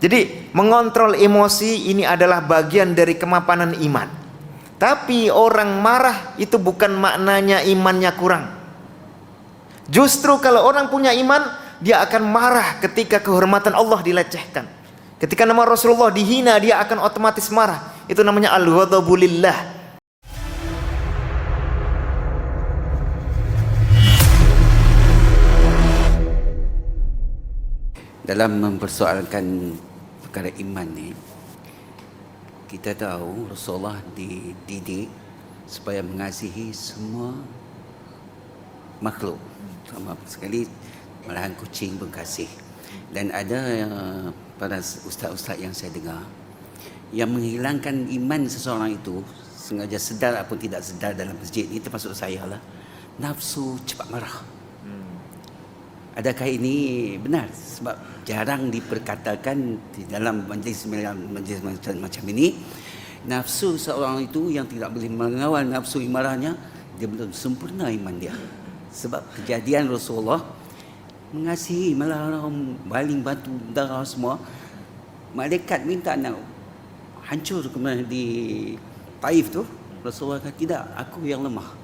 Jadi mengontrol emosi ini adalah bagian dari kemapanan iman. Tapi orang marah itu bukan maknanya imannya kurang. Justru kalau orang punya iman, dia akan marah ketika kehormatan Allah dilecehkan. Ketika nama Rasulullah dihina, dia akan otomatis marah. Itu namanya al-ghadabu lillah. Dalam mempersoalkan perkara iman ni, kita tahu Rasulullah dididik supaya mengasihi semua makhluk, sama sekali malahan kucing pun kasih. Dan ada para ustaz-ustaz yang saya dengar yang menghilangkan iman seseorang itu sengaja sedar ataupun tidak sedar dalam masjid ini, termasuk saya lah, nafsu cepat marah. Adakah ini benar? Sebab jarang diperkatakan di dalam majlis macam ini, nafsu seorang itu yang tidak boleh mengawal nafsu marahnya, dia belum sempurna iman dia. Sebab kejadian Rasulullah mengasihi, malah baling batu darah semua, malaikat minta nak hancur kemudian di Taif tu, Rasulullah kata tidak, aku yang lemah.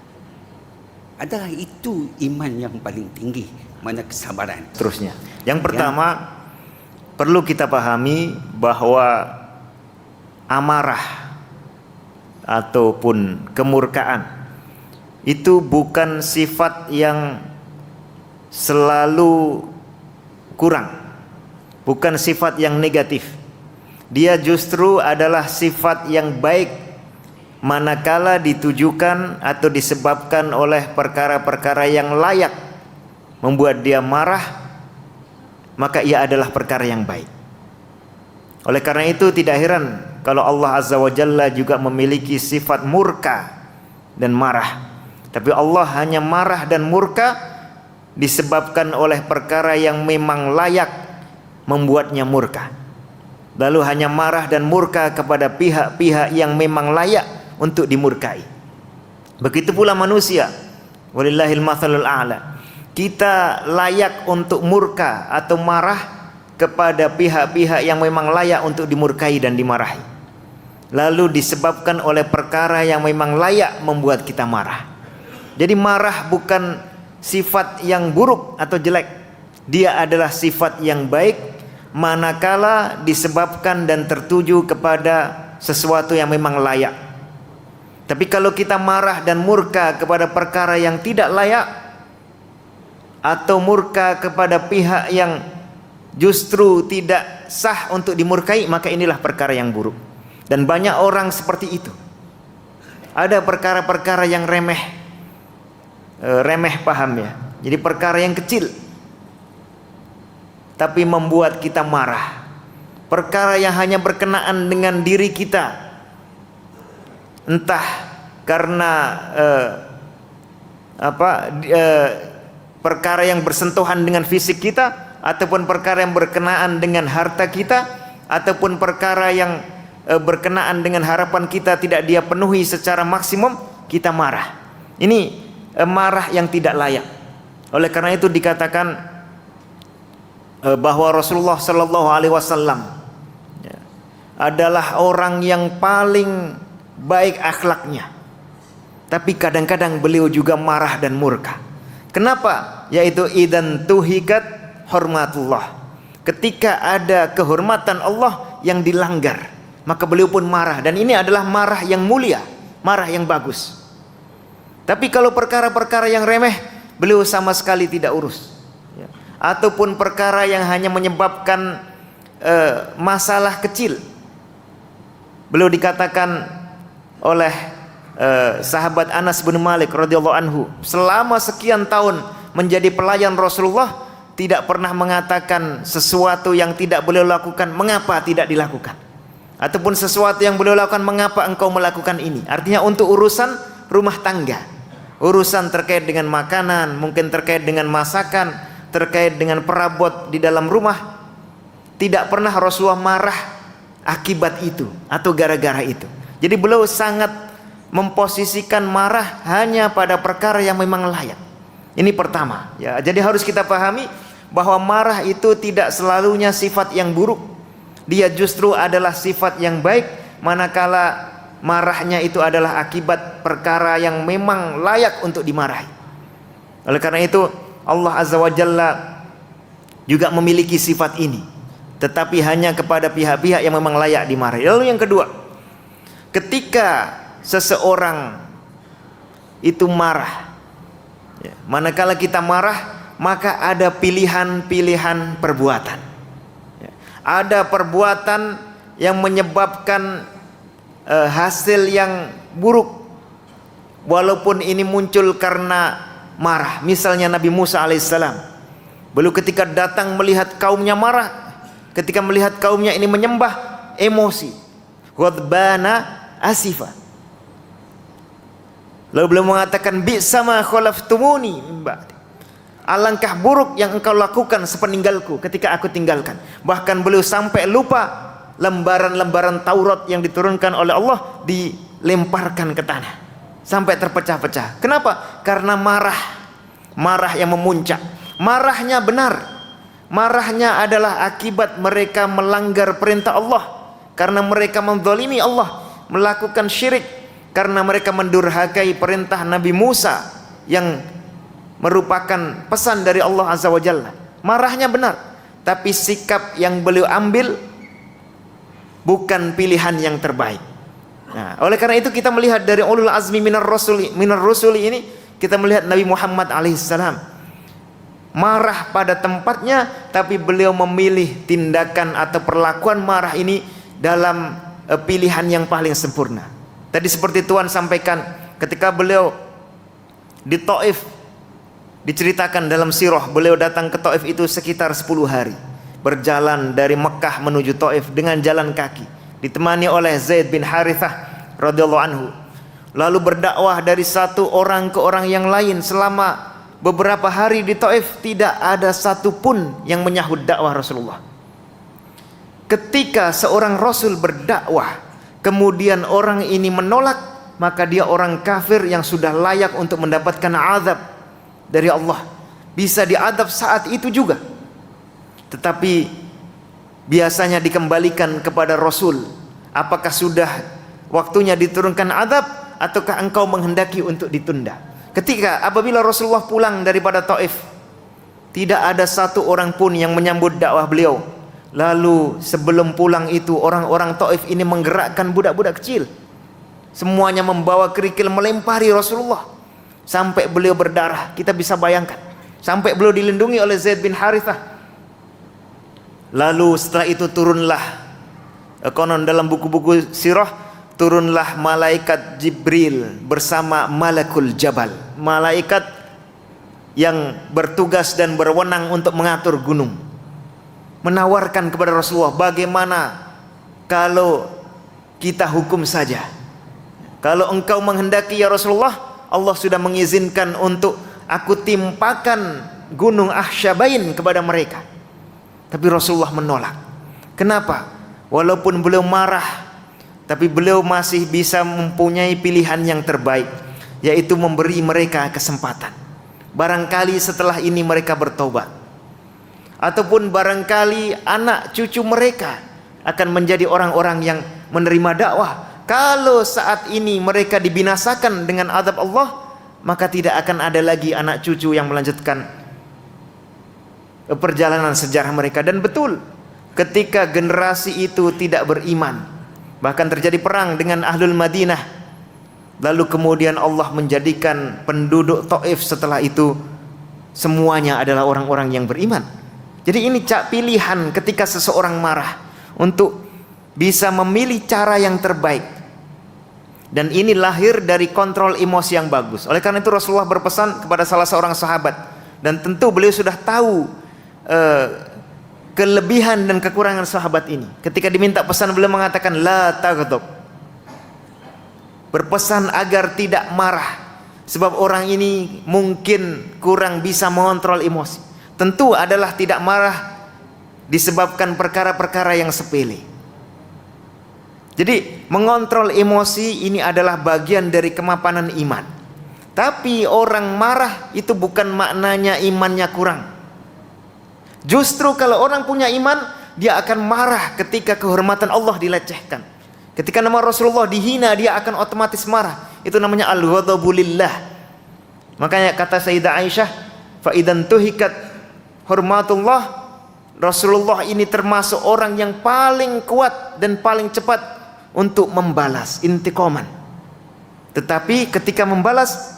Adalah itu iman yang paling tinggi, mana kesabaran. Terusnya, yang pertama perlu kita pahami bahwa amarah ataupun kemurkaan itu bukan sifat yang selalu kurang, bukan sifat yang negatif. Dia justru adalah sifat yang baik manakala ditujukan atau disebabkan oleh perkara-perkara yang layak membuat dia marah, maka ia adalah perkara yang baik. Oleh karena itu tidak heran kalau Allah Azza wa Jalla juga memiliki sifat murka dan marah. Tapi Allah hanya marah dan murka disebabkan oleh perkara yang memang layak membuatnya murka. Lalu hanya marah dan murka kepada pihak-pihak yang memang layak untuk dimurkai. Begitu pula manusia, walillahil mathalul a'la. Kita layak untuk murka atau marah kepada pihak-pihak yang memang layak untuk dimurkai dan dimarahi. Lalu disebabkan oleh perkara yang memang layak membuat kita marah. Jadi marah bukan sifat yang buruk atau jelek. Dia adalah sifat yang baik manakala disebabkan dan tertuju kepada sesuatu yang memang layak. Tapi kalau kita marah dan murka kepada perkara yang tidak layak, atau murka kepada pihak yang justru tidak sah untuk dimurkai, maka inilah perkara yang buruk. Dan banyak orang seperti itu. Ada perkara-perkara yang remeh paham ya. Jadi perkara yang kecil tapi membuat kita marah. Perkara yang hanya berkenaan dengan diri kita, entah karena perkara yang bersentuhan dengan fisik kita, ataupun perkara yang berkenaan dengan harta kita, ataupun perkara yang berkenaan dengan harapan kita tidak dia penuhi secara maksimum, kita marah. Ini marah yang tidak layak. Oleh karena itu dikatakan bahwa Rasulullah Sallallahu Alaihi Wasallam adalah orang yang paling baik akhlaknya. Tapi kadang-kadang beliau juga marah dan murka. Kenapa? Yaitu idan tuhikat hormatullah. Ketika ada kehormatan Allah yang dilanggar, maka beliau pun marah. Dan ini adalah marah yang mulia, marah yang bagus. Tapi kalau perkara-perkara yang remeh, beliau sama sekali tidak urus. Ataupun perkara yang hanya menyebabkan masalah kecil, beliau dikatakan oleh sahabat Anas bin Malik radhiyallahu anhu, selama sekian tahun menjadi pelayan Rasulullah, tidak pernah mengatakan sesuatu yang tidak beliau lakukan, mengapa tidak dilakukan? Ataupun sesuatu yang beliau lakukan, mengapa engkau melakukan ini? Artinya untuk urusan rumah tangga, urusan terkait dengan makanan, mungkin terkait dengan masakan, terkait dengan perabot di dalam rumah, tidak pernah Rasulullah marah akibat itu atau gara-gara itu. Jadi beliau sangat memposisikan marah hanya pada perkara yang memang layak. Ini pertama ya. Jadi harus kita pahami bahwa marah itu tidak selalunya sifat yang buruk. dia justru adalah sifat yang baik, manakala marahnya itu adalah akibat perkara yang memang layak untuk dimarahi. Oleh karena itu Allah Azza wa Jalla juga memiliki sifat ini, tetapi hanya kepada pihak-pihak yang memang layak dimarahi. Lalu yang kedua, ketika seseorang itu marah, manakala kita marah, maka ada pilihan-pilihan perbuatan. Ada perbuatan yang menyebabkan hasil yang buruk, walaupun ini muncul karena marah. Misalnya Nabi Musa alaihissalam, beliau ketika datang melihat kaumnya marah, ketika melihat kaumnya ini menyembah, emosi, ghadbana asifa. Lalu beliau mengatakan, bi'sama khalaftumuni min ba'di, alangkah buruk yang engkau lakukan sepeninggalku ketika aku tinggalkan. Bahkan beliau sampai lupa lembaran-lembaran Taurat yang diturunkan oleh Allah dilemparkan ke tanah sampai terpecah-pecah. Kenapa? Karena marah yang memuncak. Marahnya benar, marahnya adalah akibat mereka melanggar perintah Allah, karena mereka menzalimi Allah, melakukan syirik, karena mereka mendurhakai perintah Nabi Musa yang merupakan pesan dari Allah Azza wa Jalla. Marahnya benar, tapi sikap yang beliau ambil bukan pilihan yang terbaik. Nah, oleh karena itu kita melihat dari ulul azmi minar rusuli ini, kita melihat Nabi Muhammad alaihissalam marah pada tempatnya, tapi beliau memilih tindakan atau perlakuan marah ini dalam pilihan yang paling sempurna. Tadi seperti Tuhan sampaikan ketika beliau di Taif, diceritakan dalam sirah, beliau datang ke Taif itu sekitar 10 hari, berjalan dari Mekah menuju Taif dengan jalan kaki, ditemani oleh Zaid bin Harithah radhiyallahu anhu. Lalu berdakwah dari satu orang ke orang yang lain selama beberapa hari di Taif. Tidak ada satupun yang menyahut dakwah Rasulullah. Ketika seorang Rasul berdakwah kemudian orang ini menolak, maka dia orang kafir yang sudah layak untuk mendapatkan azab dari Allah. Bisa diadab saat itu juga, tetapi biasanya dikembalikan kepada Rasul. Apakah sudah waktunya diturunkan azab, ataukah engkau menghendaki untuk ditunda? Ketika apabila Rasulullah pulang daripada Taif, tidak ada satu orang pun yang menyambut dakwah beliau. Lalu sebelum pulang itu, orang-orang Taif ini menggerakkan budak-budak kecil, semuanya membawa kerikil melempari Rasulullah sampai beliau berdarah. Kita bisa bayangkan, sampai beliau dilindungi oleh Zaid bin Harithah. Lalu setelah itu turunlah, konon dalam buku-buku sirah, turunlah malaikat Jibril bersama Malakul Jabal, malaikat yang bertugas dan berwenang untuk mengatur gunung, menawarkan kepada Rasulullah, bagaimana kalau kita hukum saja? Kalau engkau menghendaki ya Rasulullah, Allah sudah mengizinkan untuk aku timpakan gunung Ahsyabain kepada mereka. Tapi Rasulullah menolak. Kenapa? Walaupun beliau marah, tapi beliau masih bisa mempunyai pilihan yang terbaik, yaitu memberi mereka kesempatan. Barangkali setelah ini mereka bertobat, ataupun barangkali anak cucu mereka akan menjadi orang-orang yang menerima dakwah. Kalau saat ini mereka dibinasakan dengan azab Allah, maka tidak akan ada lagi anak cucu yang melanjutkan perjalanan sejarah mereka. Dan betul, ketika generasi itu tidak beriman, bahkan terjadi perang dengan Ahlul Madinah, lalu kemudian Allah menjadikan penduduk Taif setelah itu semuanya adalah orang-orang yang beriman. Jadi ini pilihan ketika seseorang marah, untuk bisa memilih cara yang terbaik. Dan ini lahir dari kontrol emosi yang bagus. Oleh karena itu Rasulullah berpesan kepada salah seorang sahabat, dan tentu beliau sudah tahu kelebihan dan kekurangan sahabat ini. Ketika diminta pesan, beliau mengatakan la taghdab, berpesan agar tidak marah, sebab orang ini mungkin kurang bisa mengontrol emosi. Tentu adalah tidak marah disebabkan perkara-perkara yang sepele. Jadi mengontrol emosi ini adalah bagian dari kemapanan iman. Tapi orang marah itu bukan maknanya imannya kurang. Justru kalau orang punya iman, dia akan marah ketika kehormatan Allah dilecehkan. Ketika nama Rasulullah dihina, dia akan otomatis marah. Itu namanya al-ghadabu lillah. Makanya kata Sayyidah Aisyah, fa idan tuhikat hormatullah, Rasulullah ini termasuk orang yang paling kuat dan paling cepat untuk membalas, intiqaman. Tetapi ketika membalas,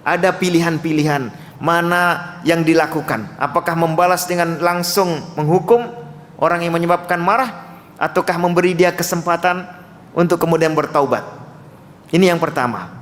ada pilihan-pilihan mana yang dilakukan. Apakah membalas dengan langsung menghukum orang yang menyebabkan marah, ataukah memberi dia kesempatan untuk kemudian bertaubat. Ini yang pertama.